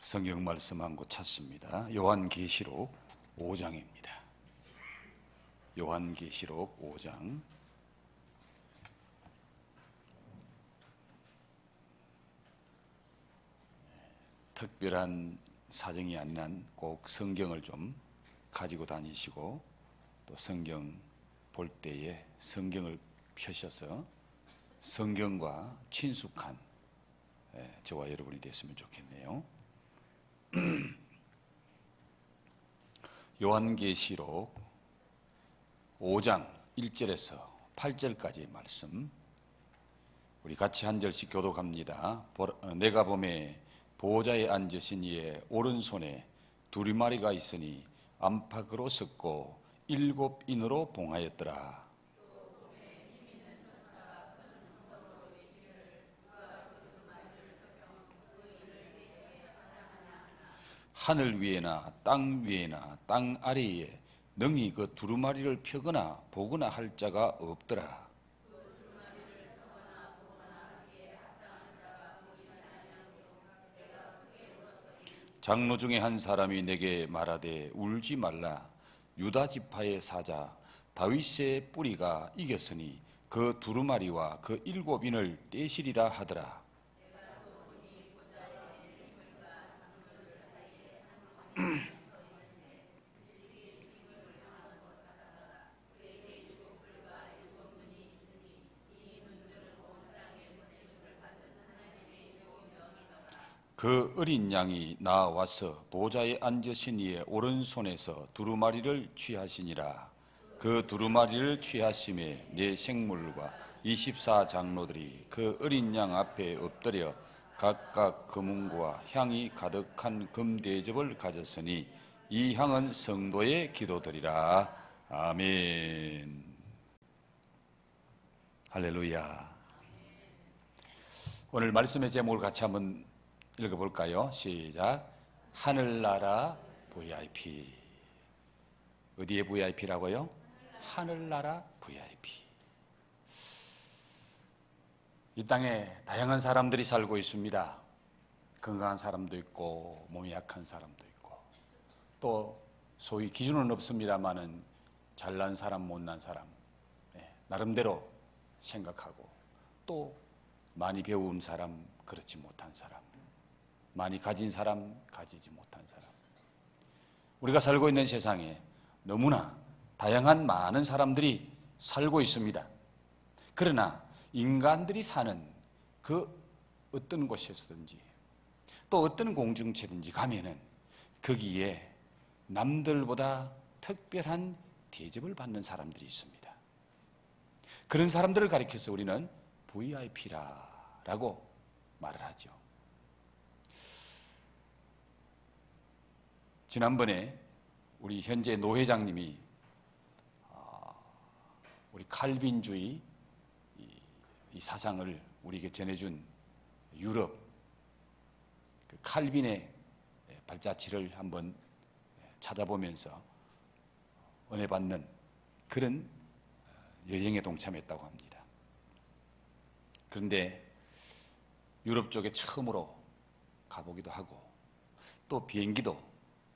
성경 말씀 한 곳 찾습니다. 요한계시록 5장입니다. 요한계시록 5장. 특별한 사정이 아닌 꼭 성경을 좀 가지고 다니시고 또 성경 볼 때에 성경을 펴셔서 성경과 친숙한 저와 여러분이 됐으면 좋겠네요. 요한계시록 5장 1절에서 8절까지의 말씀, 우리 같이 한 절씩 교독합니다. 내가 보매 보호자에 앉으신 이의 오른손에 두루마리가 있으니 안팎으로 섰고 7인으로 봉하였더라. 하늘 위에나 땅 위에나 땅 아래에 능히 그 두루마리를 펴거나 보거나 할 자가 없더라. 장로 중에 한 사람이 내게 말하되 울지 말라. 유다 지파의 사자 다윗의 뿌리가 이겼으니 그 두루마리와 그 7인을 떼시리라 하더라. 그 어린 양이 나와서 보좌에 앉으신 이의 오른손에서 두루마리를 취하시니라. 그 두루마리를 취하심에 네 생물과 24장로들이 그 어린 양 앞에 엎드려 각각 금은과 향이 가득한 금대접을 가졌으니 이 향은 성도의 기도들이라. 아멘. 할렐루야. 오늘 말씀의 제목을 같이 한번 읽어볼까요? 시작. 하늘나라 VIP. 어디에 VIP라고요? 하늘나라 VIP. 이 땅에 다양한 사람들이 살고 있습니다. 건강한 사람도 있고 몸이 약한 사람도 있고 또 소위 기준은 없습니다마는 잘난 사람 못난 사람, 나름대로 생각하고 또 많이 배운 사람 그렇지 못한 사람, 많이 가진 사람 가지지 못한 사람, 우리가 살고 있는 세상에 너무나 다양한 많은 사람들이 살고 있습니다. 그러나 인간들이 사는 그 어떤 곳에서든지 또 어떤 공동체든지 가면은 거기에 남들보다 특별한 대접을 받는 사람들이 있습니다. 그런 사람들을 가리켜서 우리는 VIP라고 말을 하죠. 지난번에 우리 현재 노 회장님이 우리 칼빈주의 이 사상을 우리에게 전해준 유럽 그 칼빈의 발자취를 한번 찾아보면서 은혜 받는 그런 여행에 동참했다고 합니다. 그런데 유럽 쪽에 처음으로 가보기도 하고 또 비행기도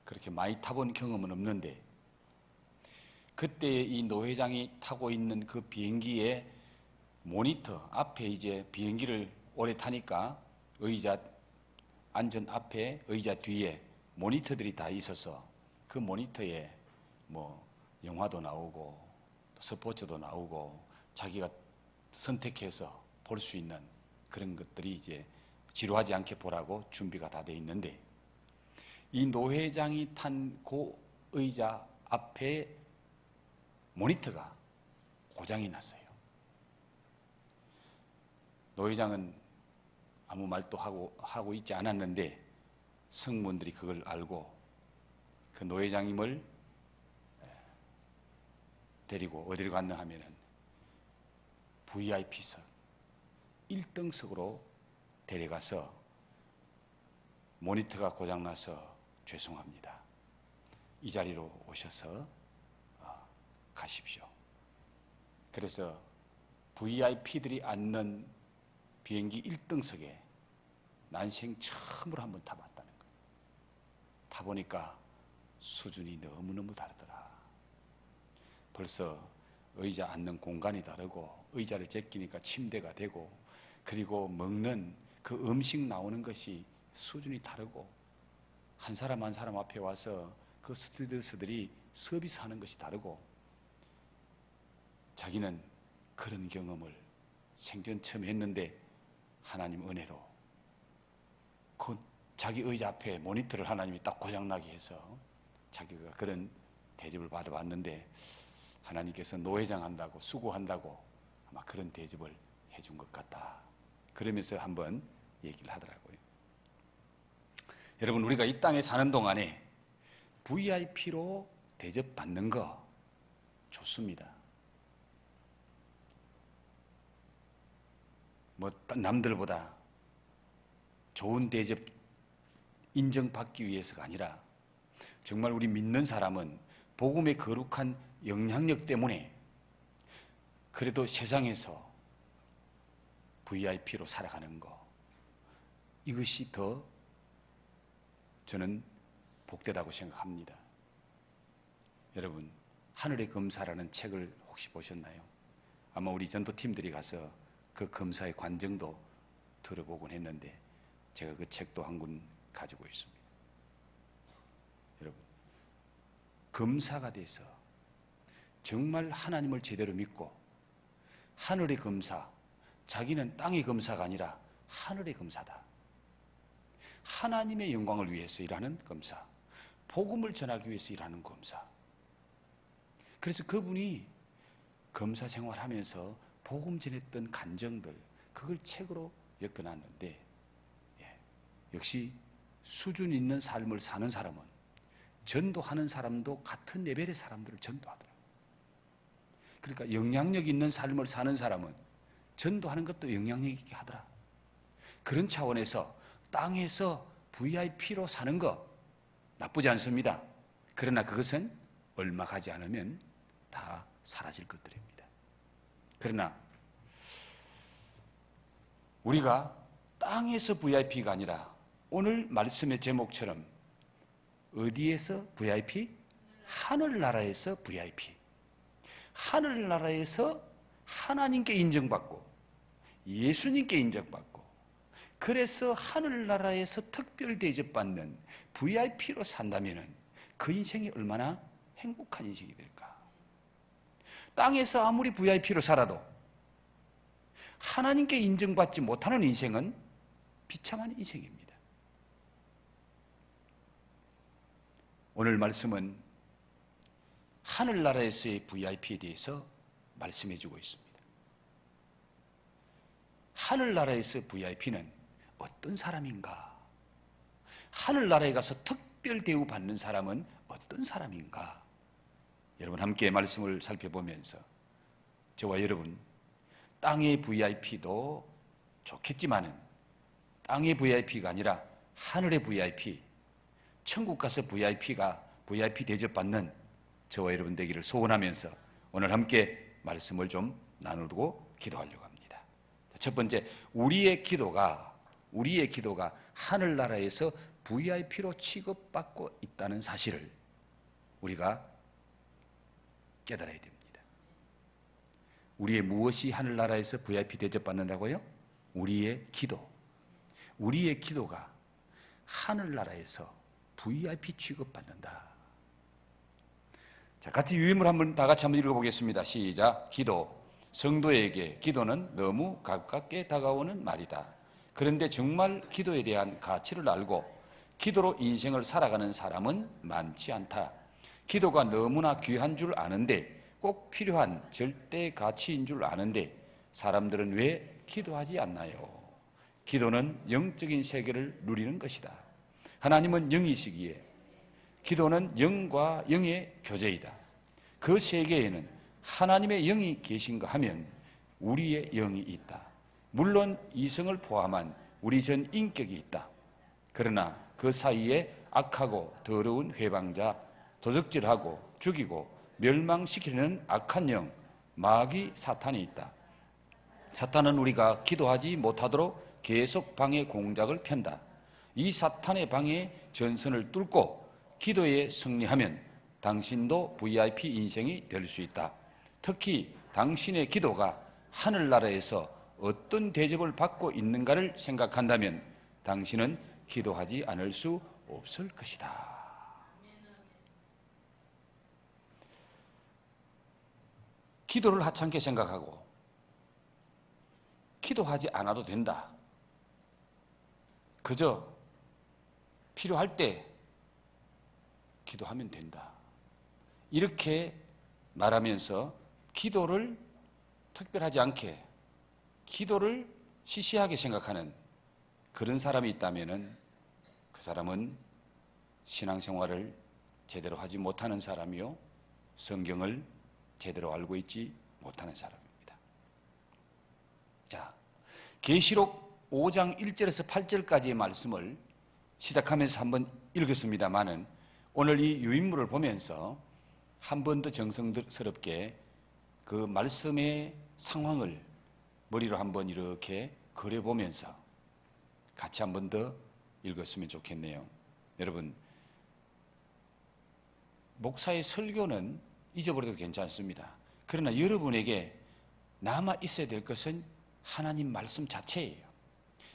그렇게 많이 타본 경험은 없는데 그때 이 노 회장이 타고 있는 그 비행기의 모니터 앞에 이제 비행기를 오래 타니까 의자 안전 앞에 의자 뒤에 모니터들이 다 있어서 그 모니터에 뭐 영화도 나오고 스포츠도 나오고 자기가 선택해서 볼 수 있는 그런 것들이 이제 지루하지 않게 보라고 준비가 다 돼 있는데 이 노 회장이 탄 그 의자 앞에 모니터가 고장이 났어요. 노 회장은 아무 말도 하고 있지 않았는데 성문들이 그걸 알고 그 노 회장님을 데리고 어디로 갔나 하면은 VIP석 1등석으로 데려가서 모니터가 고장나서 죄송합니다. 이 자리로 오셔서 가십시오. 그래서 VIP들이 앉는 비행기 1등석에 난생 처음으로 한번 타봤다는 거예요. 타보니까 수준이 너무너무 다르더라. 벌써 의자 앉는 공간이 다르고 의자를 제끼니까 침대가 되고 그리고 먹는 그 음식 나오는 것이 수준이 다르고 한 사람 한 사람 앞에 와서 그 스튜디오스들이 서비스하는 것이 다르고 자기는 그런 경험을 생전 처음 했는데 하나님 은혜로 그 자기 의자 앞에 모니터를 하나님이 딱 고장나게 해서 자기가 그런 대접을 받아봤는데 하나님께서 노회장 한다고 수고한다고 아마 그런 대접을 해준 것 같다. 그러면서 한번 얘기를 하더라고요. 여러분, 우리가 이 땅에 사는 동안에 VIP로 대접받는 거 좋습니다. 뭐 남들보다 좋은 대접 인정받기 위해서가 아니라 정말 우리 믿는 사람은 복음의 거룩한 영향력 때문에 그래도 세상에서 VIP로 살아가는 거, 이것이 더 저는 복되다고 생각합니다. 여러분, 하늘의 검사라는 책을 혹시 보셨나요? 아마 우리 전도팀들이 가서 그 검사의 관정도 들어보곤 했는데 제가 그 책도 한 권 가지고 있습니다. 여러분, 검사가 돼서 정말 하나님을 제대로 믿고 하늘의 검사, 자기는 땅의 검사가 아니라 하늘의 검사다. 하나님의 영광을 위해서 일하는 검사, 복음을 전하기 위해서 일하는 검사. 그래서 그분이 검사 생활하면서 복음 전했던 간정들, 그걸 책으로 엮어놨는데 역시 수준 있는 삶을 사는 사람은 전도하는 사람도 같은 레벨의 사람들을 전도하더라고요. 그러니까 영향력 있는 삶을 사는 사람은 전도하는 것도 영향력 있게 하더라. 그런 차원에서 땅에서 VIP로 사는 거 나쁘지 않습니다. 그러나 그것은 얼마 가지 않으면 다 사라질 것들입니다. 그러나 우리가 땅에서 VIP가 아니라 오늘 말씀의 제목처럼 어디에서 VIP? 하늘나라에서 VIP. 하늘나라에서 하나님께 인정받고 예수님께 인정받고 그래서 하늘나라에서 특별 대접받는 VIP로 산다면 그 인생이 얼마나 행복한 인생이 될까? 땅에서 아무리 VIP로 살아도 하나님께 인정받지 못하는 인생은 비참한 인생입니다. 오늘 말씀은 하늘나라에서의 VIP에 대해서 말씀해 주고 있습니다. 하늘나라에서 VIP는 어떤 사람인가? 하늘나라에 가서 특별 대우 받는 사람은 어떤 사람인가? 여러분 함께 말씀을 살펴보면서 저와 여러분 땅의 VIP도 좋겠지만은 땅의 VIP가 아니라 하늘의 VIP, 천국 가서 VIP 대접받는 저와 여러분 되기를 소원하면서 오늘 함께 말씀을 좀 나누고 기도하려고 합니다. 첫 번째, 우리의 기도가 하늘나라에서 VIP로 취급받고 있다는 사실을 우리가 깨달아야 됩니다. 우리의 무엇이 하늘나라에서 VIP 대접받는다고요? 우리의 기도가 하늘나라에서 VIP 취급받는다. 자, 같이 유임을 다 같이 한번 읽어보겠습니다. 시작. 기도. 성도에게 기도는 너무 가깝게 다가오는 말이다. 그런데 정말 기도에 대한 가치를 알고 기도로 인생을 살아가는 사람은 많지 않다. 기도가 너무나 귀한 줄 아는데 꼭 필요한 절대 가치인 줄 아는데 사람들은 왜 기도하지 않나요? 기도는 영적인 세계를 누리는 것이다. 하나님은 영이시기에 기도는 영과 영의 교제이다. 그 세계에는 하나님의 영이 계신가 하면 우리의 영이 있다. 물론 이성을 포함한 우리 전 인격이 있다. 그러나 그 사이에 악하고 더러운 회방자, 도적질하고 죽이고 멸망시키는 악한 영, 마귀 사탄이 있다. 사탄은 우리가 기도하지 못하도록 계속 방해 공작을 편다. 이 사탄의 방해 전선을 뚫고 기도에 승리하면 당신도 VIP 인생이 될 수 있다. 특히 당신의 기도가 하늘나라에서 어떤 대접을 받고 있는가를 생각한다면 당신은 기도하지 않을 수 없을 것이다. 기도를 하찮게 생각하고 기도하지 않아도 된다. 그저 필요할 때 기도하면 된다. 이렇게 말하면서 기도를 특별하지 않게, 기도를 시시하게 생각하는 그런 사람이 있다면 그 사람은 신앙생활을 제대로 하지 못하는 사람이요, 성경을 제대로 알고 있지 못하는 사람입니다. 자, 계시록 5장 1절에서 8절까지의 말씀을 시작하면서 한번 읽었습니다마는 오늘 이 유인물을 보면서 한 번 더 정성스럽게 그 말씀의 상황을 머리로 한번 이렇게 그려보면서 같이 한 번 더 읽었으면 좋겠네요. 여러분, 목사의 설교는 잊어버려도 괜찮습니다. 그러나 여러분에게 남아 있어야 될 것은 하나님 말씀 자체예요.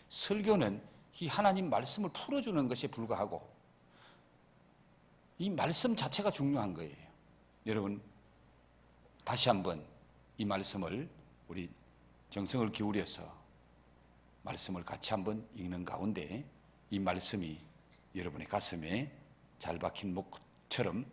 설교는 이 하나님 말씀을 풀어주는 것에 불과하고 이 말씀 자체가 중요한 거예요. 여러분, 다시 한번 이 말씀을 우리 정성을 기울여서 말씀을 같이 한번 읽는 가운데 이 말씀이 여러분의 가슴에 잘 박힌 목처럼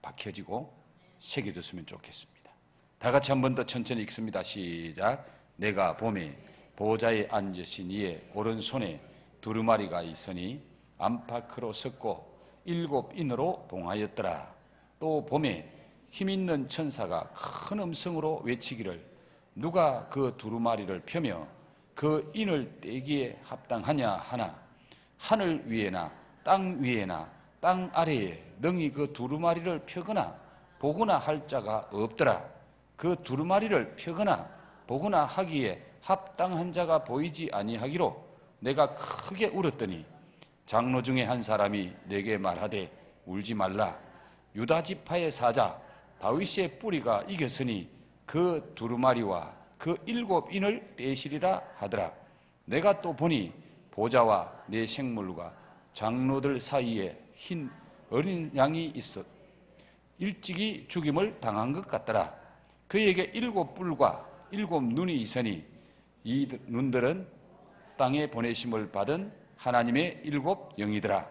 박혀지고 새겨졌으면 좋겠습니다. 다 같이 한 번 더 천천히 읽습니다. 시작. 내가 봄에 보좌에 앉으신 이의 오른손에 두루마리가 있으니 안팎으로 섰고 7인으로 봉하였더라. 또 봄에 힘있는 천사가 큰 음성으로 외치기를 누가 그 두루마리를 펴며 그 인을 떼기에 합당하냐 하나 하늘 위에나 땅 위에나 땅 아래에 능히 그 두루마리를 펴거나 보거나 할 자가 없더라. 그 두루마리를 펴거나 보거나 하기에 합당한 자가 보이지 아니하기로 내가 크게 울었더니 장로 중에 한 사람이 내게 말하되 울지 말라. 유다 지파의 사자 다윗의 뿌리가 이겼으니 그 두루마리와 그 7인을 떼시리라 하더라. 내가 또 보니 보좌와 내 생물과 장로들 사이에 흰 어린 양이 있어 일찍이 죽임을 당한 것 같더라. 그에게 7뿔과 7눈이 있으니 이 눈들은 땅에 보내심을 받은 하나님의 7 영이더라.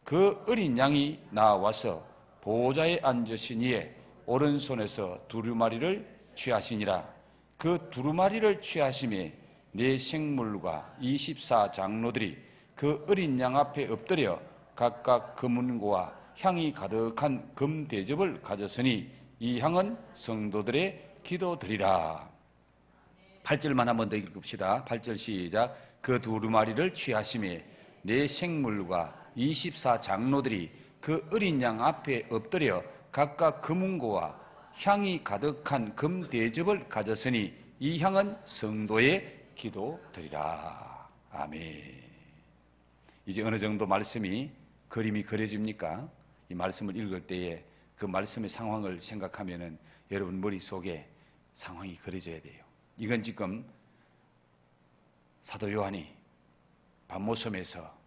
그 어린 양이 나와서 보좌에 앉으신 이의 오른손에서 두루마리를 취하시니라. 그 두루마리를 취하심에 네 생물과 24 장로들이 그 어린 양 앞에 엎드려 각각 금은고와 향이 가득한 금 대접을 가졌으니 이 향은 성도들의 기도드리라. 8절만 한번 더 읽읍시다. 8절 시작. 그 두루마리를 취하심에 네 생물과 24 장로들이 그 어린 양 앞에 엎드려 각각 금은고와 향이 가득한 금 대접을 가졌으니 이 향은 성도의 기도드리라. 아멘. 이제 어느 정도 말씀이 그림이 그려집니까? 이 말씀을 읽을 때에 그 말씀의 상황을 생각하면은 여러분 머릿속에 상황이 그려져야 돼요. 이건 지금 사도 요한이 밤모섬에서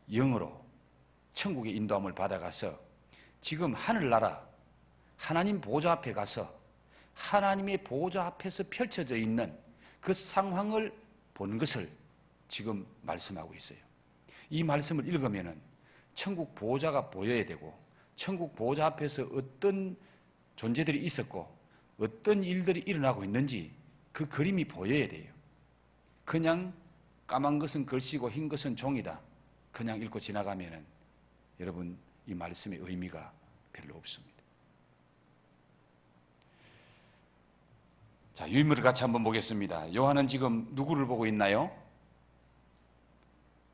영으로 천국의 인도함을 받아가서 지금 하늘나라 하나님 보좌 앞에 가서 하나님의 보좌 앞에서 펼쳐져 있는 그 상황을 본 것을 지금 말씀하고 있어요. 이 말씀을 읽으면은 천국 보좌가 보여야 되고 천국 보좌 앞에서 어떤 존재들이 있었고 어떤 일들이 일어나고 있는지 그 그림이 보여야 돼요. 그냥 까만 것은 글씨고 흰 것은 종이다. 그냥 읽고 지나가면은 여러분 이 말씀의 의미가 별로 없습니다. 자, 유인물을 같이 한번 보겠습니다. 요한은 지금 누구를 보고 있나요?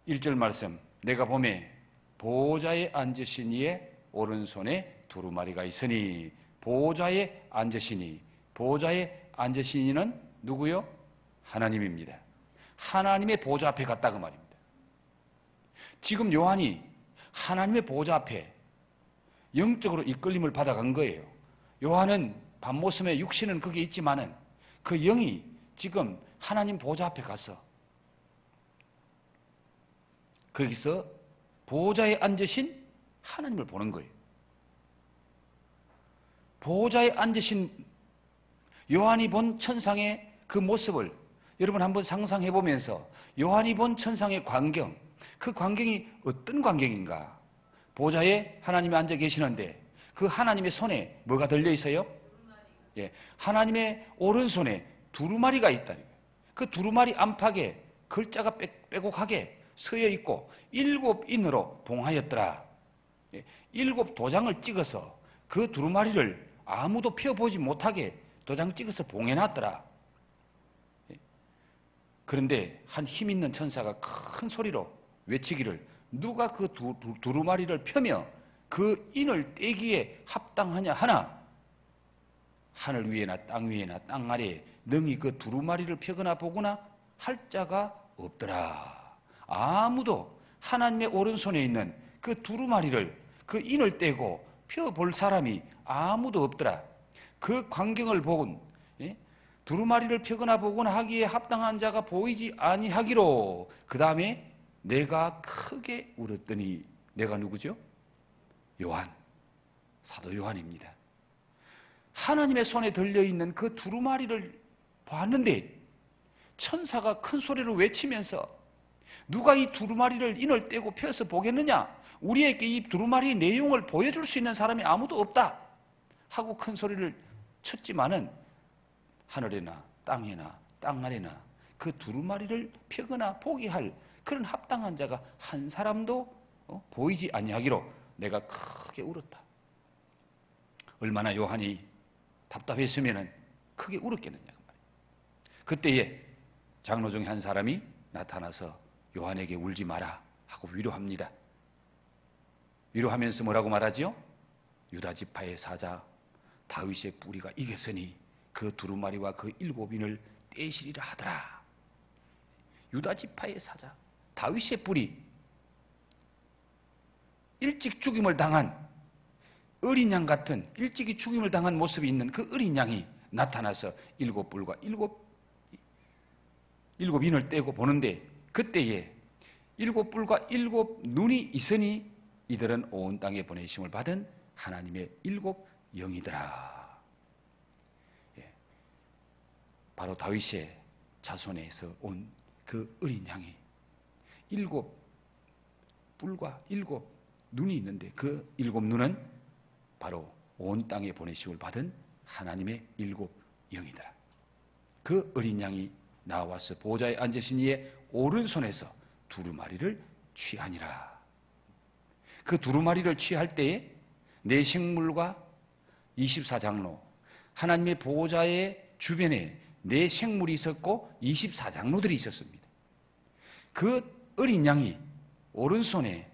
1절 말씀. 내가 봄에 보좌에 앉으신 이의 오른손에 두루마리가 있으니 보좌에 앉으시니 보좌에 앉으시니는 누구요? 하나님입니다. 하나님의 보좌 앞에 갔다 그 말입니다. 지금 요한이 하나님의 보좌 앞에 영적으로 이끌림을 받아간 거예요. 요한은 밤모섬에 육신은 거기 있지만은 그 영이 지금 하나님 보좌 앞에 가서 거기서 보좌에 앉으신 하나님을 보는 거예요. 보좌에 앉으신 요한이 본 천상의 그 모습을 여러분 한번 상상해 보면서 요한이 본 천상의 광경, 그 광경이 어떤 광경인가? 보좌에 하나님이 앉아 계시는데 그 하나님의 손에 뭐가 들려 있어요? 예, 하나님의 오른손에 두루마리가 있다는 거예요. 그 두루마리 안팎에 글자가 빼곡하게 서여 있고 7인으로 봉하였더라. 예, 7도장을 찍어서 그 두루마리를 아무도 펴보지 못하게 도장 찍어서 봉해놨더라. 예, 그런데 한 힘 있는 천사가 큰 소리로 외치기를 누가 그 두루마리를 펴며 그 인을 떼기에 합당하냐 하나 하늘 위에나 땅 위에나 땅 아래에 능히 그 두루마리를 펴거나 보거나 할 자가 없더라. 아무도 하나님의 오른손에 있는 그 두루마리를 그 인을 떼고 펴볼 사람이 아무도 없더라. 그 광경을 보곤 두루마리를 펴거나 보거나 하기에 합당한 자가 보이지 아니하기로 그 다음에 내가 크게 울었더니 내가 누구죠? 요한, 사도 요한입니다. 하나님의 손에 들려있는 그 두루마리를 봤는데 천사가 큰 소리로 외치면서 누가 이 두루마리를 인을 떼고 펴서 보겠느냐? 우리에게 이 두루마리의 내용을 보여줄 수 있는 사람이 아무도 없다 하고 큰 소리를 쳤지만은 하늘에나 땅에나 땅 아래나 그 두루마리를 펴거나 보게 할 그런 합당한 자가 한 사람도 보이지 아니하기로 내가 크게 울었다. 얼마나 요한이 답답했으면 크게 울었겠느냐. 그때에 장로 중에 한 사람이 나타나서 요한에게 울지 마라 하고 위로합니다. 위로하면서 뭐라고 말하지요? 유다 지파의 사자 다윗의 뿌리가 이겼으니 그 두루마리와 그 7인을 떼시리라 하더라. 유다 지파의 사자 다윗의 뿌리, 일찍 죽임을 당한 어린 양 같은 일찍이 죽임을 당한 모습이 있는 그 어린 양이 나타나서 7뿔과 7인을 떼고 보는데 그때에 7뿔과 7눈이 있으니 이들은 온 땅에 보내심을 받은 하나님의 7영이더라. 예. 바로 다윗의 자손에서 온 그 어린 양이 7뿔과 7눈이 있는데 그 7눈은 바로 온 땅에 보내심을 받은 하나님의 7영이더라. 그 어린 양이 나와서 보좌에 앉으신 이의 오른손에서 두루마리를 취하니라. 그 두루마리를 취할 때에 네 생물과 24장로, 하나님의 보좌의 주변에 네 생물이 있었고 24장로들이 있었습니다. 그 어린 양이 오른손에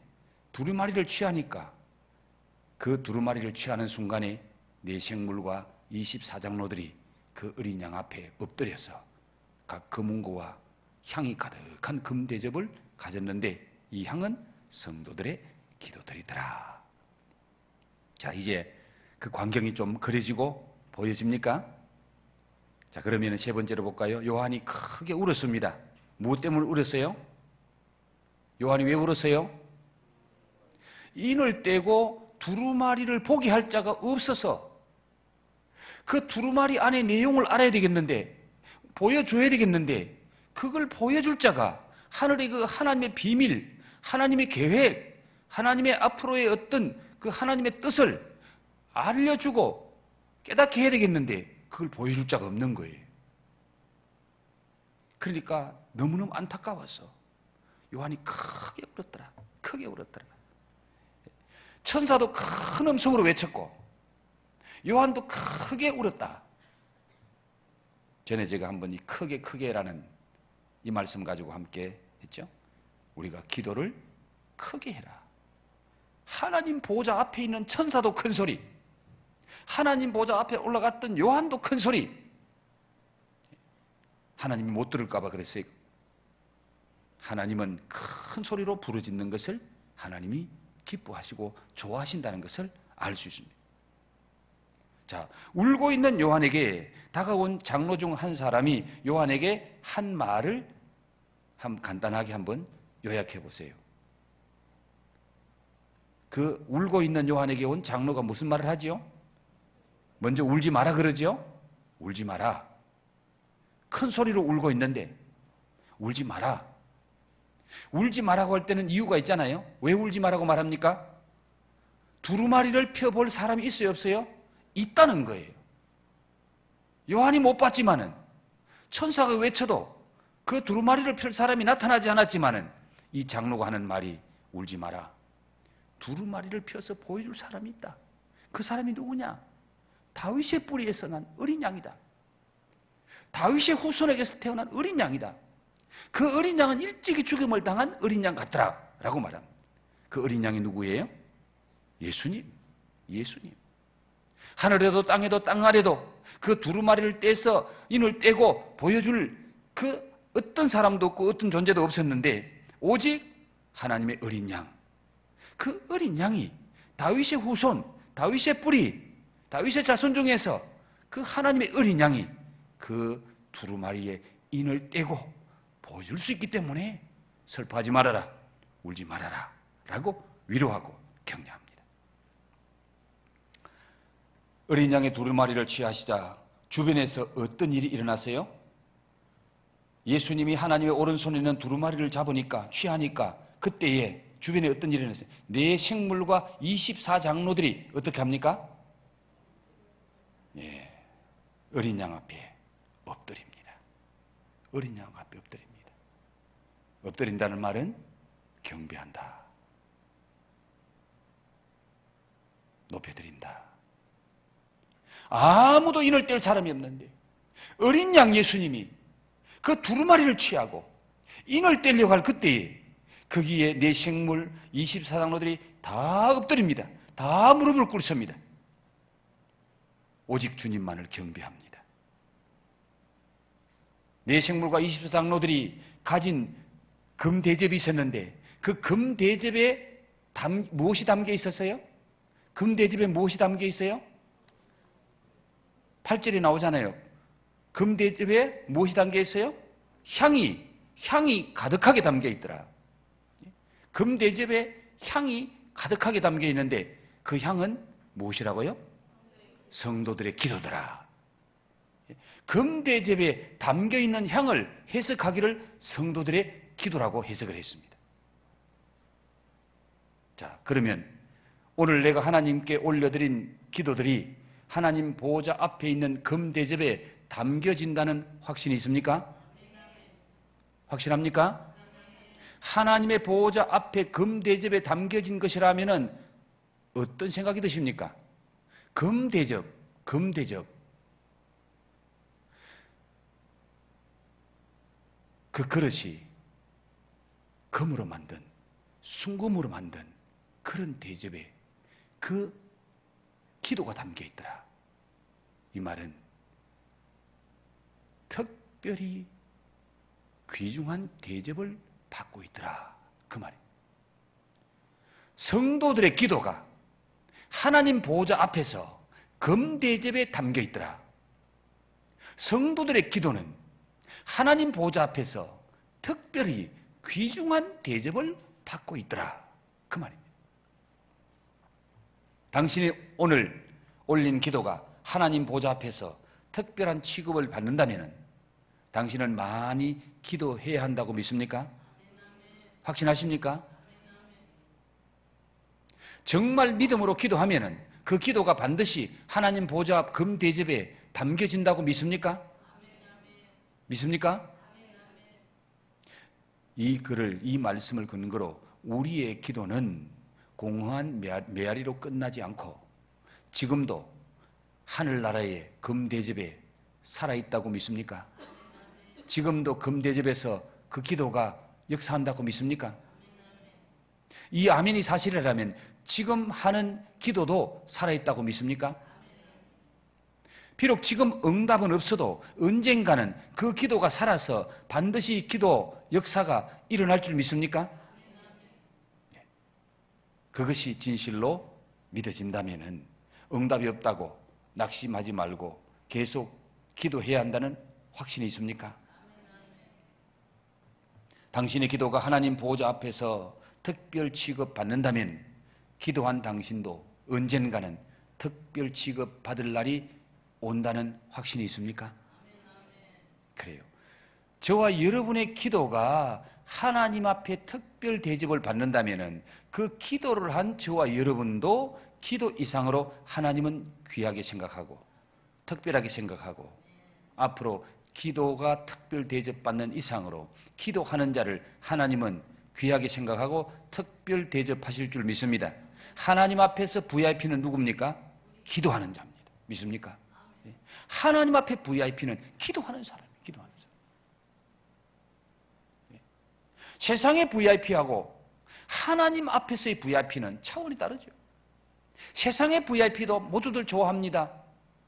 두루마리를 취하니까 그 두루마리를 취하는 순간에 네 생물과 24장로들이 그 어린 양 앞에 엎드려서 각 금은고와 향이 가득한 금대접을 가졌는데 이 향은 성도들의 기도들이더라. 자, 이제 그 광경이 좀 그려지고 보여집니까? 자, 그러면 세 번째로 볼까요? 요한이 크게 울었습니다. 무엇 때문에 울었어요? 요한이 왜 울었어요? 인을 떼고 두루마리를 보게 할 자가 없어서 그 두루마리 안에 내용을 알아야 되겠는데 보여줘야 되겠는데 그걸 보여줄 자가 하늘의 그 하나님의 비밀, 하나님의 계획, 하나님의 앞으로의 어떤 그 하나님의 뜻을 알려주고 깨닫게 해야 되겠는데 그걸 보여줄 자가 없는 거예요. 그러니까 너무너무 안타까워서 요한이 크게 울었더라. 크게 울었더라. 천사도 큰 음성으로 외쳤고 요한도 크게 울었다. 전에 제가 한번 이 크게라는 이 말씀 가지고 함께 했죠. 우리가 기도를 크게 해라. 하나님 보좌 앞에 있는 천사도 큰 소리, 하나님 보좌 앞에 올라갔던 요한도 큰 소리. 하나님이 못 들을까 봐 그랬어요. 하나님은 큰 소리로 부르짖는 것을 하나님이 기뻐하시고 좋아하신다는 것을 알 수 있습니다. 자, 울고 있는 요한에게 다가온 장로 중 한 사람이 요한에게 한 말을 간단하게 한번 요약해 보세요. 그 울고 있는 요한에게 온 장로가 무슨 말을 하지요? 먼저 울지 마라 그러지요? 울지 마라. 큰 소리로 울고 있는데 울지 마라. 울지 마라고 할 때는 이유가 있잖아요. 왜 울지 마라고 말합니까? 두루마리를 펴볼 사람이 있어요, 없어요? 있다는 거예요. 요한이 못 봤지만은, 천사가 외쳐도 그 두루마리를 펼 사람이 나타나지 않았지만은, 이 장로가 하는 말이 울지 마라. 두루마리를 펴서 보여줄 사람이 있다. 그 사람이 누구냐? 다윗의 뿌리에서 난 어린 양이다. 다윗의 후손에게서 태어난 어린 양이다. 그 어린 양은 일찍이 죽임을 당한 어린 양 같더라 라고 말합니다. 그 어린 양이 누구예요? 예수님. 예수님. 하늘에도 땅에도 땅 아래도 그 두루마리를 떼서 인을 떼고 보여줄 그 어떤 사람도 없고 어떤 존재도 없었는데 오직 하나님의 어린 양. 그 어린 양이 다윗의 후손, 다윗의 뿌리, 다윗의 자손 중에서 그 하나님의 어린 양이 그 두루마리에 인을 떼고 보여줄 수 있기 때문에 슬퍼하지 말아라, 울지 말아라 라고 위로하고 격려합니다. 어린 양의 두루마리를 취하시자 주변에서 어떤 일이 일어났어요? 예수님이 하나님의 오른손에 있는 두루마리를 잡으니까, 취하니까 그때에 주변에 어떤 일이 일어났어요? 네 생물과 24장로들이 어떻게 합니까? 예, 어린 양 앞에 엎드립니다. 어린 양 앞에 엎드립니다. 엎드린다는 말은 경배한다, 높여드린다. 아무도 인을 뗄 사람이 없는데 어린 양 예수님이 그 두루마리를 취하고 인을 떼려고 할 그때에 거기에 네 생물 24장로들이 다 엎드립니다. 다 무릎을 꿇습니다. 오직 주님만을 경배합니다. 네 생물과 24장로들이 가진 금대접이 있었는데 그 금대접에 무엇이 담겨 있었어요? 금대접에 무엇이 담겨 있어요? 8절에 나오잖아요. 금대접에 무엇이 담겨 있어요? 향이 가득하게 담겨 있더라. 금대접에 향이 가득하게 담겨 있는데 그 향은 무엇이라고요? 성도들의 기도더라. 금대접에 담겨 있는 향을 해석하기를 성도들의 기도라고 해석을 했습니다. 자, 그러면 오늘 내가 하나님께 올려드린 기도들이 하나님 보호자 앞에 있는 금대접에 담겨진다는 확신이 있습니까? 확신합니까? 하나님의 보호자 앞에 금대접에 담겨진 것이라면 어떤 생각이 드십니까? 금대접. 그 그릇이 금으로 만든, 순금으로 만든 그런 대접에 그 기도가 담겨 있더라. 이 말은 특별히 귀중한 대접을 받고 있더라, 그 말이에요. 성도들의 기도가 하나님 보호자 앞에서 금대접에 담겨 있더라. 성도들의 기도는 하나님 보호자 앞에서 특별히 귀중한 대접을 받고 있더라, 그 말입니다. 당신이 오늘 올린 기도가 하나님 보호자 앞에서 특별한 취급을 받는다면 당신은 많이 기도해야 한다고 믿습니까? 확신하십니까? 정말 믿음으로 기도하면 그 기도가 반드시 하나님 보호자 앞 금대접에 담겨진다고 믿습니까? 믿습니까? 이 글을, 이 말씀을 근거로 우리의 기도는 공허한 메아리로 끝나지 않고 지금도 하늘나라의 금대접에 살아있다고 믿습니까? 지금도 금대접에서 그 기도가 역사한다고 믿습니까? 이 아멘이 사실이라면 지금 하는 기도도 살아있다고 믿습니까? 비록 지금 응답은 없어도 언젠가는 그 기도가 살아서 반드시 기도 역사가 일어날 줄 믿습니까? 그것이 진실로 믿어진다면은 응답이 없다고 낙심하지 말고 계속 기도해야 한다는 확신이 있습니까? 당신의 기도가 하나님 보호자 앞에서 특별 취급 받는다면 기도한 당신도 언젠가는 특별 취급 받을 날이 온다는 확신이 있습니까? 그래요. 저와 여러분의 기도가 하나님 앞에 특별 대접을 받는다면 그 기도를 한 저와 여러분도 기도 이상으로 하나님은 귀하게 생각하고 특별하게 생각하고 앞으로 기도가 특별 대접받는 이상으로 기도하는 자를 하나님은 귀하게 생각하고 특별 대접하실 줄 믿습니다. 하나님 앞에서 VIP는 누굽니까? 기도하는 자입니다. 믿습니까? 하나님 앞에 VIP는 기도하는 사람이에요. 기도하는 사람. 세상의 VIP하고 하나님 앞에서의 VIP는 차원이 다르죠. 세상의 VIP도 모두들 좋아합니다.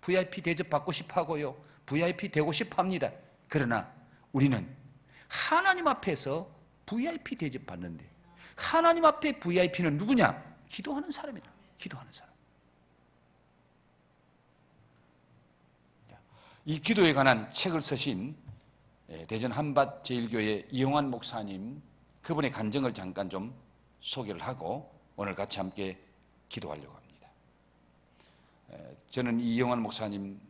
VIP 대접 받고 싶어 하고요. VIP 되고 싶어 합니다. 그러나 우리는 하나님 앞에서 VIP 대접 받는데 하나님 앞에 VIP는 누구냐? 기도하는 사람이다. 기도하는 사람. 이 기도에 관한 책을 쓰신 대전 한밭제일교회 이용환 목사님, 그분의 간증을 잠깐 좀 소개를 하고 오늘 같이 함께 기도하려고 합니다. 저는 이용환 목사님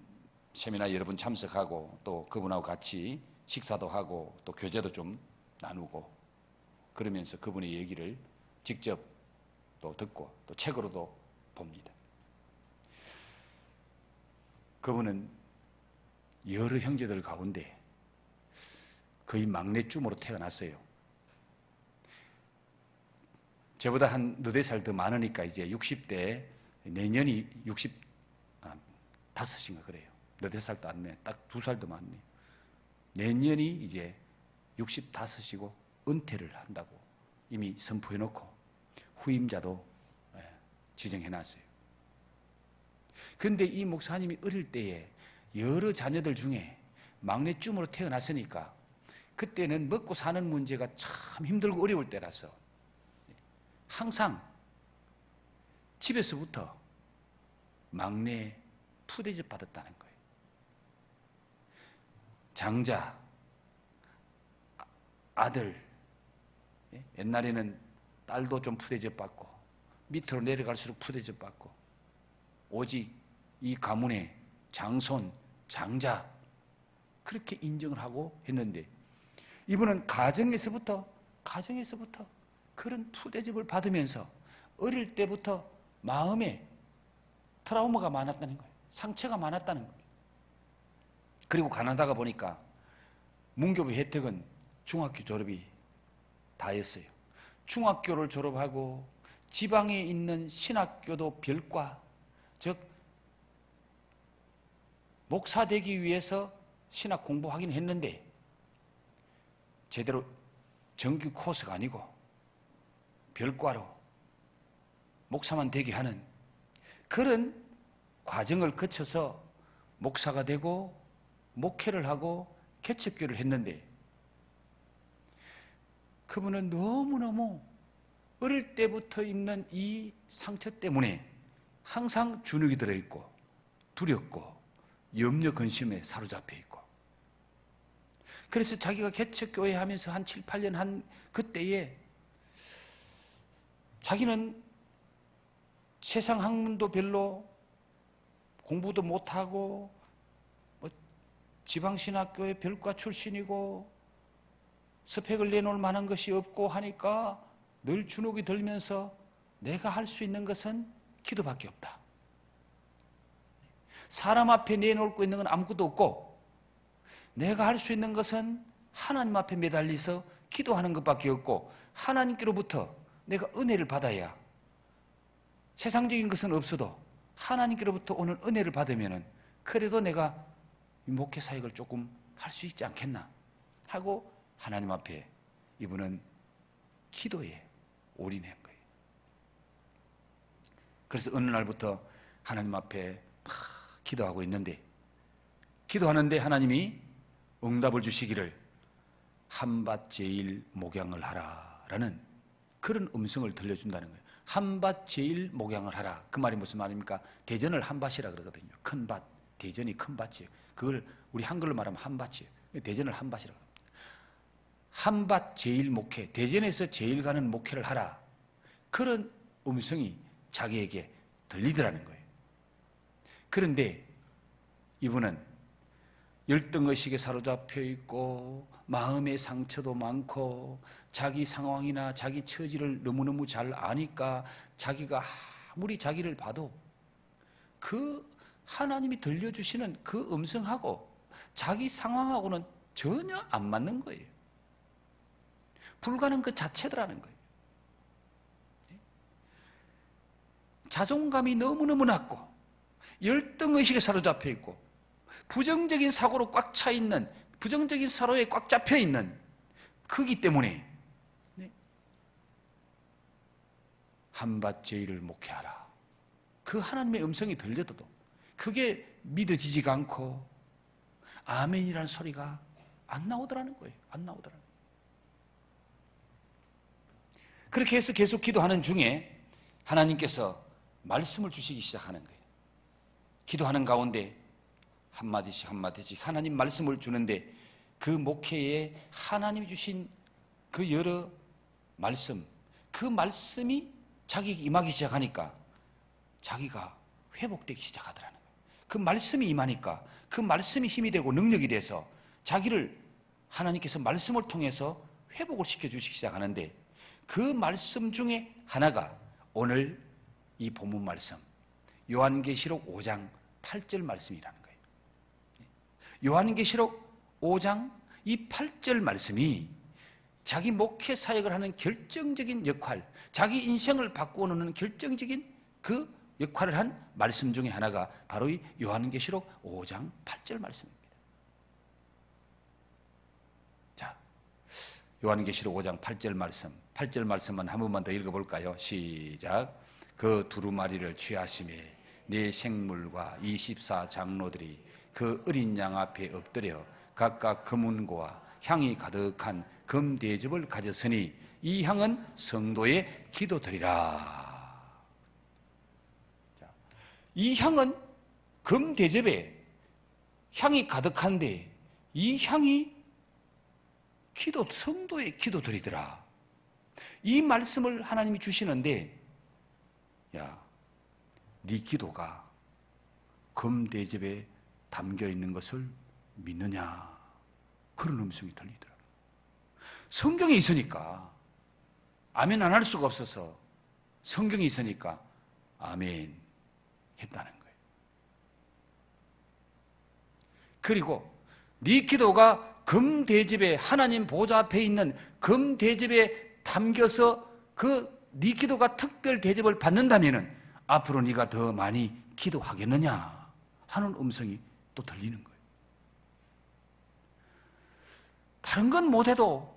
세미나 여러 번 참석하고 또 그분하고 같이 식사도 하고 또 교제도 좀 나누고 그러면서 그분의 얘기를 직접 또 듣고 또 책으로도 봅니다. 그분은 여러 형제들 가운데 거의 막내쯤으로 태어났어요. 저보다 한 너댓 살 더 많으니까 이제 60대, 내년이 65인가 그래요. 너댓 살도 안 내. 딱 2살 더 많네. 내년이 이제 65이고 은퇴를 한다고 이미 선포해놓고 후임자도 지정해놨어요. 그런데 이 목사님이 어릴 때에 여러 자녀들 중에 막내쯤으로 태어났으니까 그때는 먹고 사는 문제가 참 힘들고 어려울 때라서 항상 집에서부터 막내 푸대접 받았다는 거예요. 장자, 아들, 옛날에는 딸도 좀 푸대접 받고 밑으로 내려갈수록 푸대접 받고 오직 이 가문의 장손, 장자 그렇게 인정을 하고 했는데 이분은 가정에서부터 그런 푸대접을 받으면서 어릴 때부터 마음에 트라우마가 많았다는 거예요. 상처가 많았다는 거예요. 그리고 가나다가 보니까 문교부 혜택은 중학교 졸업이 다였어요. 중학교를 졸업하고 지방에 있는 신학교도 별과, 즉 목사 되기 위해서 신학 공부하긴 했는데 제대로 정규 코스가 아니고 별과로 목사만 되게 하는 그런 과정을 거쳐서 목사가 되고 목회를 하고 개척교를 했는데 그분은 너무너무 어릴 때부터 있는 이 상처 때문에 항상 주눅이 들어있고 두렵고 염려 근심에 사로잡혀 있고 그래서 자기가 개척교회 하면서 한 7, 8년 한 그때에 자기는 세상 학문도 별로 공부도 못하고 지방신학교의 별과 출신이고 스펙을 내놓을 만한 것이 없고 하니까 늘 주눅이 들면서 내가 할 수 있는 것은 기도밖에 없다. 사람 앞에 내놓을 거 있는 건 아무것도 없고 내가 할 수 있는 것은 하나님 앞에 매달려서 기도하는 것밖에 없고 하나님께로부터 내가 은혜를 받아야 세상적인 것은 없어도 하나님께로부터 오는 은혜를 받으면 그래도 내가 목회 사역을 조금 할 수 있지 않겠나 하고 하나님 앞에 이분은 기도에 올인한 거예요. 그래서 어느 날부터 하나님 앞에 막 기도하고 있는데 기도하는데 하나님이 응답을 주시기를 한밭 제일 목양을 하라라는 그런 음성을 들려준다는 거예요. 한밭 제일 목양을 하라. 그 말이 무슨 말입니까? 대전을 한밭이라 그러거든요. 큰 밭, 대전이 큰 밭이에요. 그걸 우리 한글로 말하면 한밭이에요. 대전을 한밭이라 합니다. 한밭 제일 목회, 대전에서 제일 가는 목회를 하라. 그런 음성이 자기에게 들리더라는 거예요. 그런데 이분은 열등의식에 사로잡혀 있고 마음의 상처도 많고 자기 상황이나 자기 처지를 너무너무 잘 아니까 자기가 아무리 자기를 봐도 그 하나님이 들려주시는 그 음성하고 자기 상황하고는 전혀 안 맞는 거예요. 불가능 그 자체더라는 거예요. 자존감이 너무너무 낮고 열등의식에 사로잡혀 있고 부정적인 사고로 꽉 차 있는, 부정적인 사로에 꽉 잡혀 있는 그기 때문에 한밭 제일을 목회하라. 그 하나님의 음성이 들려도 그게 믿어지지가 않고 아멘이라는 소리가 안 나오더라는 거예요. 안 나오더라는 거예요. 그렇게 해서 계속 기도하는 중에 하나님께서 말씀을 주시기 시작하는 거예요. 기도하는 가운데 한마디씩 한마디씩 하나님 말씀을 주는데 그 목회에 하나님이 주신 그 여러 말씀, 그 말씀이 자기에게 임하기 시작하니까 자기가 회복되기 시작하더라는 거예요. 그 말씀이 임하니까 그 말씀이 힘이 되고 능력이 돼서 자기를 하나님께서 말씀을 통해서 회복을 시켜주시기 시작하는데 그 말씀 중에 하나가 오늘 이 본문 말씀 요한계시록 5장 8절 말씀이라는 거예요. 요한계시록 5장 이 8절 말씀이 자기 목회 사역을 하는 결정적인 역할, 자기 인생을 바꾸어 놓는 결정적인 그 역할을 한 말씀 중에 하나가 바로 이 요한계시록 5장 8절 말씀입니다. 자, 요한계시록 5장 8절 말씀, 8절 말씀만 한 번만 더 읽어볼까요? 시작. 그 두루마리를 취하심에 네 생물과 24 장로들이 그 어린 양 앞에 엎드려 각각 금은고와 향이 가득한 금대접을 가졌으니 이 향은 성도의 기도드리라. 자, 이 향은 금대접에 향이 가득한데 이 향이 성도의 기도드리더라. 이 말씀을 하나님이 주시는데 야, 네 기도가 금대접에 담겨 있는 것을 믿느냐? 그런 음성이 들리더라고요. 성경에 있으니까 아멘 안 할 수가 없어서 성경에 있으니까 아멘 했다는 거예요. 그리고 네 기도가 금대접에 하나님 보좌 앞에 있는 금대접에 담겨서 그 네 기도가 특별 대접을 받는다면 앞으로 네가 더 많이 기도하겠느냐 하는 음성이 또 들리는 거예요. 다른 건 못해도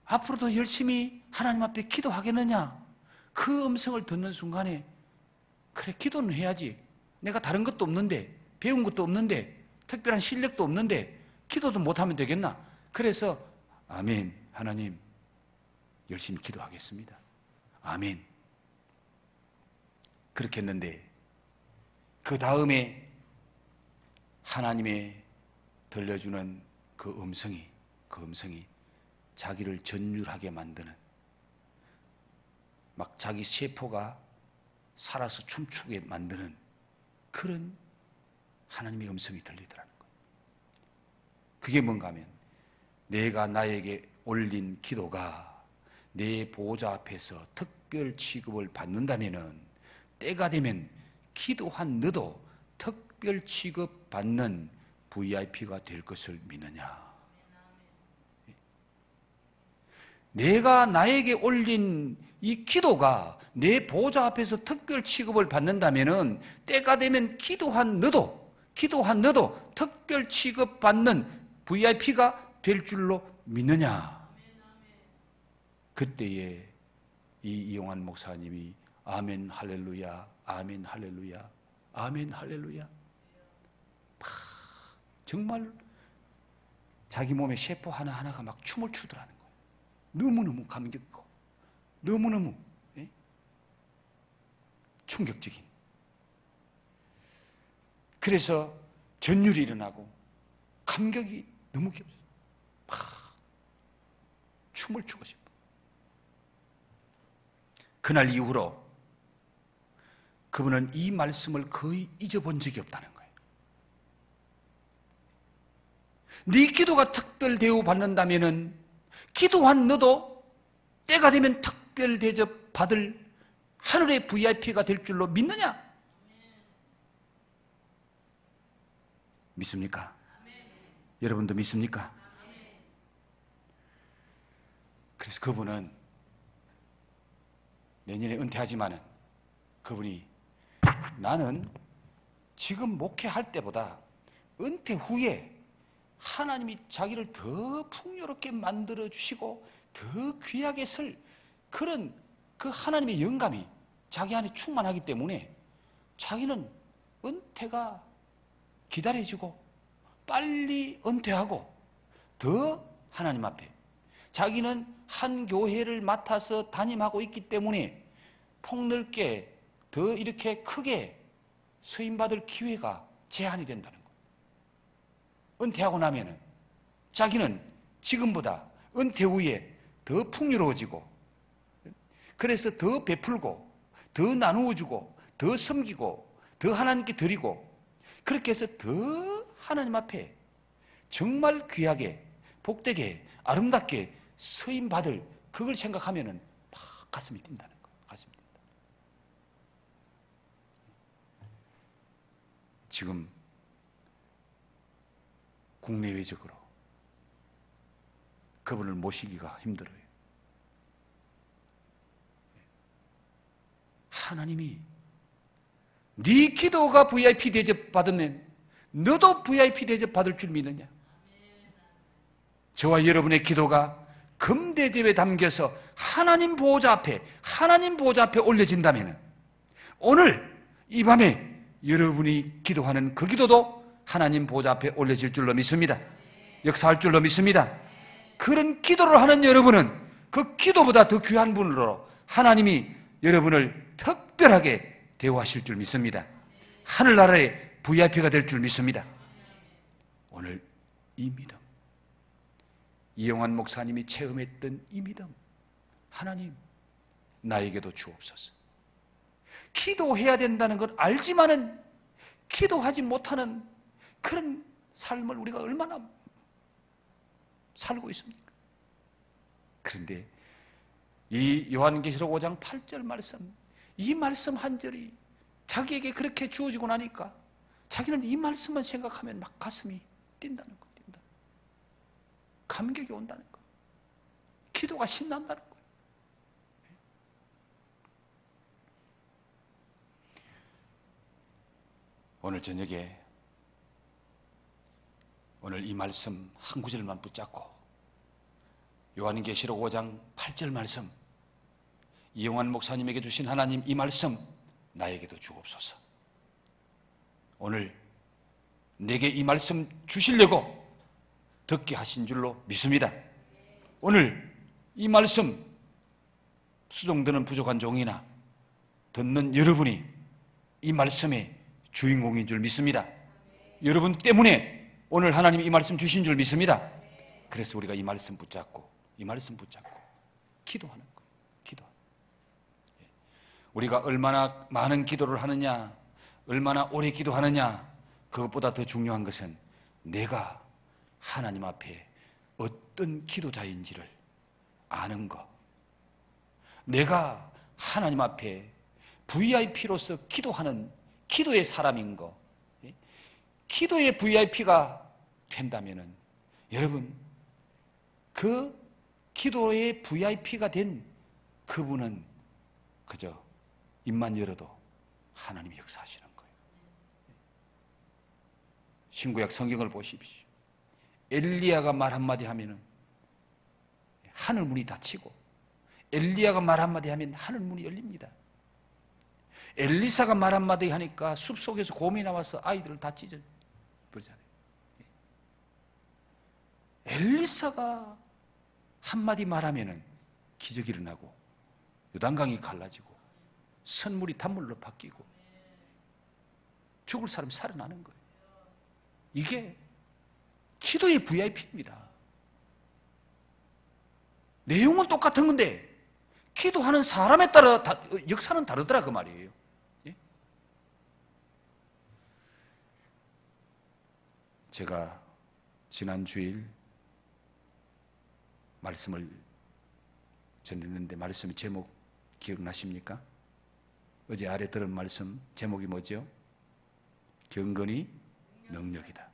앞으로도 열심히 하나님 앞에 기도하겠느냐 그 음성을 듣는 순간에 그래 기도는 해야지. 내가 다른 것도 없는데 배운 것도 없는데 특별한 실력도 없는데 기도도 못하면 되겠나. 그래서 아멘 하나님 열심히 기도하겠습니다. 아멘. 그렇게 했는데 그 다음에 하나님의 들려주는 그 음성이 자기를 전율하게 만드는 막 자기 세포가 살아서 춤추게 만드는 그런 하나님의 음성이 들리더라는 거예요. 그게 뭔가 하면 내가 나에게 올린 기도가 내 보호자 앞에서 특별 취급을 받는다면은 때가 되면 기도한 너도 특별 취급받는 VIP가 될 것을 믿느냐? 내가 나에게 올린 이 기도가 내 보호자 앞에서 특별 취급을 받는다면은 때가 되면 기도한 너도 특별 취급받는 VIP가 될 줄로 믿느냐? 그때에 이용환 목사님이 아멘 할렐루야, 아멘 할렐루야, 아멘 할렐루야. 정말 자기 몸의 세포 하나하나가 막 춤을 추더라는 거예요. 너무너무 감격있고 너무너무 충격적인. 그래서 전율이 일어나고 감격이 너무 깊어요. 막 춤을 추고 싶어. 그날 이후로 그분은 이 말씀을 거의 잊어본 적이 없다는 거예요. 네 기도가 특별 대우 받는다면은 기도한 너도 때가 되면 특별 대접 받을 하늘의 VIP가 될 줄로 믿느냐? 믿습니까? 여러분도 믿습니까? 그래서 그분은 내년에 은퇴하지만은 그분이 나는 지금 목회할 때보다 은퇴 후에 하나님이 자기를 더 풍요롭게 만들어 주시고 더 귀하게 쓸 그런 그 하나님의 영감이 자기 안에 충만하기 때문에 자기는 은퇴가 기다려지고 빨리 은퇴하고 더 하나님 앞에 자기는 한 교회를 맡아서 담임하고 있기 때문에 폭넓게 더 이렇게 크게 서임받을 기회가 제한이 된다는 거예요. 은퇴하고 나면은 자기는 지금보다 은퇴 후에 더 풍요로워지고 그래서 더 베풀고 더 나누어주고 더 섬기고 더 하나님께 드리고 그렇게 해서 더 하나님 앞에 정말 귀하게 복되게 아름답게 서임받을 그걸 생각하면은 막 가슴이 뛴다는 거예요. 가슴이 뛴다. 지금 국내외적으로 그분을 모시기가 힘들어요. 하나님이 네 기도가 VIP 대접 받으면 너도 VIP 대접 받을 줄 믿느냐? 저와 여러분의 기도가 금대접에 담겨서 하나님 보호자 앞에 올려진다면 오늘 이 밤에 여러분이 기도하는 그 기도도 하나님 보호자 앞에 올려질 줄로 믿습니다. 역사할 줄로 믿습니다. 그런 기도를 하는 여러분은 그 기도보다 더 귀한 분으로 하나님이 여러분을 특별하게 대우하실 줄 믿습니다. 하늘나라의 VIP가 될 줄 믿습니다. 오늘 이 믿음, 이영환 목사님이 체험했던 이 믿음, 하나님 나에게도 주옵소서. 기도해야 된다는 걸 알지만은 기도하지 못하는 그런 삶을 우리가 얼마나 살고 있습니까? 그런데 이 요한계시록 5장 8절 말씀, 이 말씀 한 절이 자기에게 그렇게 주어지고 나니까 자기는 이 말씀만 생각하면 막 가슴이 뛴다는 거예요. 뛴다. 감격이 온다는 거예요. 기도가 신난다는 거예요. 오늘 저녁에 오늘 이 말씀 한 구절만 붙잡고 요한계시록 5장 8절 말씀, 이영환 목사님에게 주신 하나님 이 말씀 나에게도 주옵소서. 오늘 내게 이 말씀 주시려고 듣게 하신 줄로 믿습니다. 오늘 이 말씀 수종드는 부족한 종이나 듣는 여러분이 이 말씀의 주인공인 줄 믿습니다. 여러분 때문에 오늘 하나님이 이 말씀 주신 줄 믿습니다. 그래서 우리가 이 말씀 붙잡고 기도하는 거예요. 우리가 얼마나 많은 기도를 하느냐, 얼마나 오래 기도하느냐, 그것보다 더 중요한 것은 내가 하나님 앞에 어떤 기도자인지를 아는 것, 내가 하나님 앞에 VIP로서 기도하는 기도의 사람인 것, 기도의 VIP가 된다면은 여러분 그 기도의 VIP가 된 그분은 그저 입만 열어도 하나님이 역사하시는 거예요. 신구약 성경을 보십시오. 엘리야가 말 한마디 하면은 하늘 문이 닫히고 엘리야가 말 한마디 하면 하늘 문이 열립니다. 엘리사가 말 한마디 하니까 숲속에서 곰이 나와서 아이들을 다 찢어 버리잖아요. 엘리사가 한마디 말하면은 기적이 일어나고 요단강이 갈라지고 선물이 단물로 바뀌고 죽을 사람이 살아나는 거예요. 이게 기도의 VIP입니다. 내용은 똑같은 건데 기도하는 사람에 따라 역사는 다르더라 그 말이에요. 예? 제가 지난 주일 말씀을 전했는데 말씀의 제목 기억나십니까? 어제 아래 들은 말씀 제목이 뭐죠? 경건이 능력이다.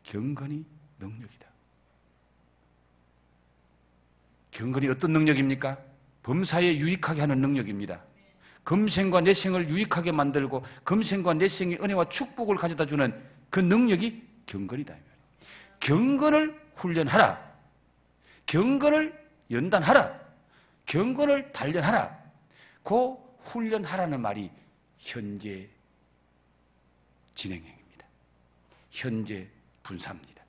경건이 능력이다. 경건이 어떤 능력입니까? 범사에 유익하게 하는 능력입니다. 금생과 내생을 유익하게 만들고 금생과 내생의 은혜와 축복을 가져다주는 그 능력이 경건이다. 경건을 훈련하라. 경건을 연단하라. 경건을 단련하라. 그 훈련하라는 말이 현재 진행형입니다. 현재 분사입니다.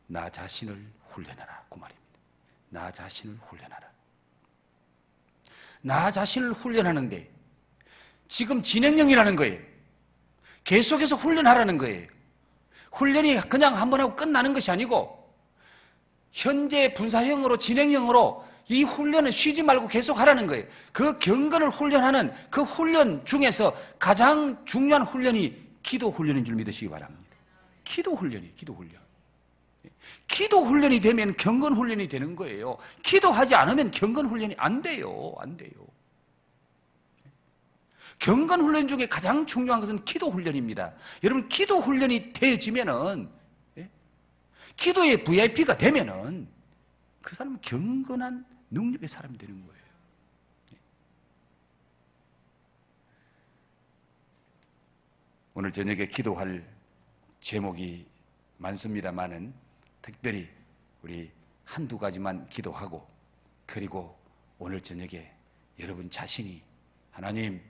나 자신을 훈련하라 그 말입니다. 나 자신을 훈련하라. 나 자신을 훈련하는데 지금 진행형이라는 거예요. 계속해서 훈련하라는 거예요. 훈련이 그냥 한번 하고 끝나는 것이 아니고 현재 분사형으로 진행형으로 이 훈련을 쉬지 말고 계속 하라는 거예요. 그 경건을 훈련하는 그 훈련 중에서 가장 중요한 훈련이 기도 훈련인 줄 믿으시기 바랍니다. 기도 훈련이 기도 훈련. 기도 훈련이 되면 경건 훈련이 되는 거예요. 기도하지 않으면 경건 훈련이 안 돼요. 안 돼요. 경건 훈련 중에 가장 중요한 것은 기도 훈련입니다. 여러분 기도 훈련이 되어지면은 기도의 VIP가 되면은 그 사람은 경건한 능력의 사람이 되는 거예요. 오늘 저녁에 기도할 제목이 많습니다만은 특별히 우리 한두 가지만 기도하고 그리고 오늘 저녁에 여러분 자신이 하나님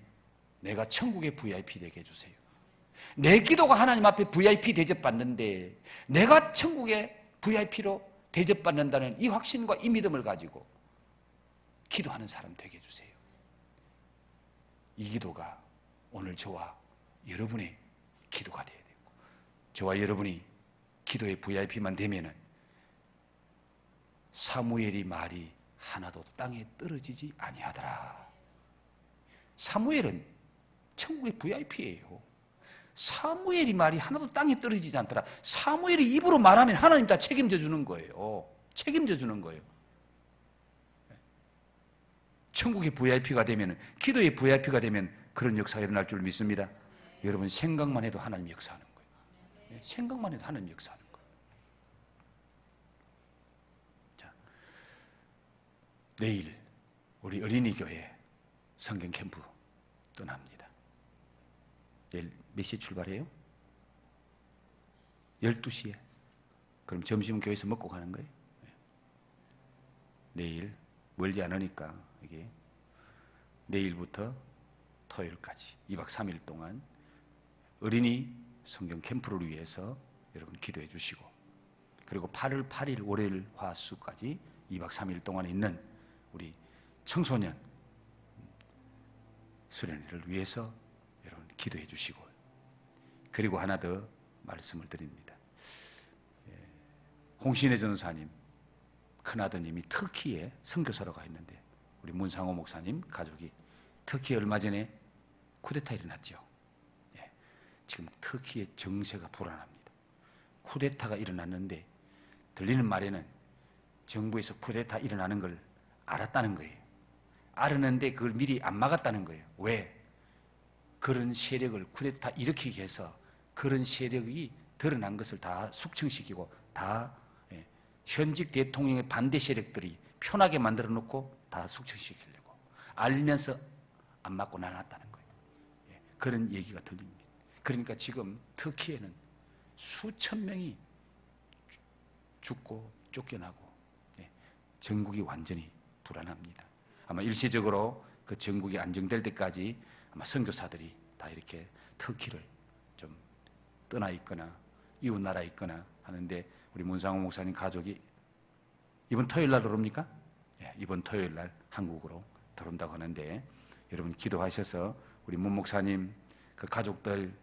내가 천국의 VIP 되게 해주세요. 내 기도가 하나님 앞에 VIP 대접받는데 내가 천국의 VIP로 대접받는다는 이 확신과 이 믿음을 가지고 기도하는 사람 되게 해주세요. 이 기도가 오늘 저와 여러분의 기도가 되어야 되고 저와 여러분이 기도의 VIP만 되면은 사무엘이 말이 하나도 땅에 떨어지지 아니하더라. 사무엘은 천국의 VIP예요. 사무엘이 말이 하나도 땅에 떨어지지 않더라. 사무엘이 입으로 말하면 하나님 다 책임져 주는 거예요. 책임져 주는 거예요. 천국의 VIP가 되면, 기도의 VIP가 되면 그런 역사가 일어날 줄 믿습니다. 여러분 생각만 해도 하나님 역사하는 거예요. 생각만 해도 하나님 역사하는 거예요. 자, 내일 우리 어린이 교회 성경 캠프 떠납니다. 내일 몇 시에 출발해요? 12시에. 그럼 점심은 교회에서 먹고 가는 거예요? 내일 멀지 않으니까 이게 내일부터 토요일까지 2박 3일 동안 어린이 성경 캠프를 위해서 여러분 기도해 주시고 그리고 8월 8일 월요일 화수까지 2박 3일 동안 있는 우리 청소년 수련회를 위해서 여러분 기도해 주시고 그리고 하나 더 말씀을 드립니다. 홍신혜 전도사님 큰아드님이 터키에 선교사로 가 있는데 우리 문상호 목사님 가족이 터키에 얼마 전에 쿠데타 일어났죠. 지금 터키의 정세가 불안합니다. 쿠데타가 일어났는데 들리는 말에는 정부에서 쿠데타 일어나는 걸 알았다는 거예요. 알았는데 그걸 미리 안 막았다는 거예요. 왜? 그런 세력을 쿠데타 일으키기 위해서 그런 세력이 드러난 것을 다 숙청시키고 다 현직 대통령의 반대 세력들이 편하게 만들어 놓고 다 숙청시키려고 알면서 안 맞고 나눴다는 거예요. 그런 얘기가 들립니다. 그러니까 지금 터키에는 수천 명이 죽고 쫓겨나고 전국이 완전히 불안합니다. 아마 일시적으로 그 전국이 안정될 때까지 아마 선교사들이 다 이렇게 터키를 좀 떠나 있거나 이웃 나라에 있거나 하는데 우리 문상호 목사님 가족이 이번 토요일 날 들어옵니까? 이번 토요일 날 한국으로 들어온다고 하는데 여러분 기도하셔서 우리 문 목사님 그 가족들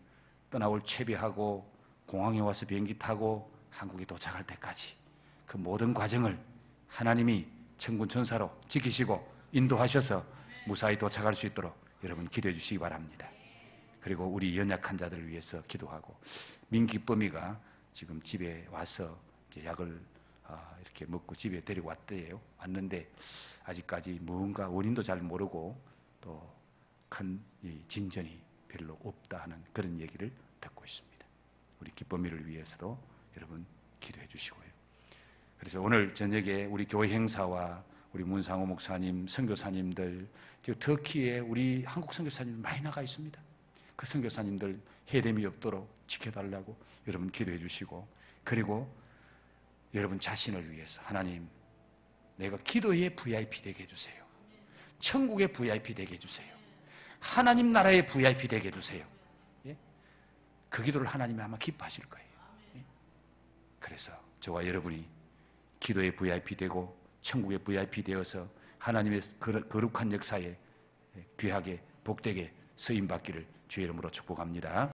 떠나올 채비하고 공항에 와서 비행기 타고 한국에 도착할 때까지 그 모든 과정을 하나님이 천군 천사로 지키시고 인도하셔서 무사히 도착할 수 있도록 여러분 기도해 주시기 바랍니다. 그리고 우리 연약한 자들을 위해서 기도하고, 민기범이가 지금 집에 와서 이제 약을 이렇게 먹고 집에 데리고 왔는데 아직까지 뭔가 원인도 잘 모르고 또 큰 진전이 별로 없다 하는 그런 얘기를 듣고 있습니다. 우리 기범이를 위해서도 여러분 기도해 주시고요. 그래서 오늘 저녁에 우리 교회 행사와 우리 문상호 목사님, 선교사님들, 터키에 우리 한국 선교사님들 많이 나가 있습니다. 그 선교사님들 해됨이 없도록 지켜달라고 여러분 기도해 주시고, 그리고 여러분 자신을 위해서 하나님, 내가 기도의 VIP 되게 해주세요. 천국의 VIP 되게 해주세요. 하나님 나라의 VIP 되게 해주세요. 예? 그 기도를 하나님이 아마 기뻐하실 거예요. 예? 그래서 저와 여러분이 기도의 VIP 되고 천국의 VIP 되어서 하나님의 거룩한 역사에 귀하게 복되게 쓰임받기를 주의 이름으로 축복합니다.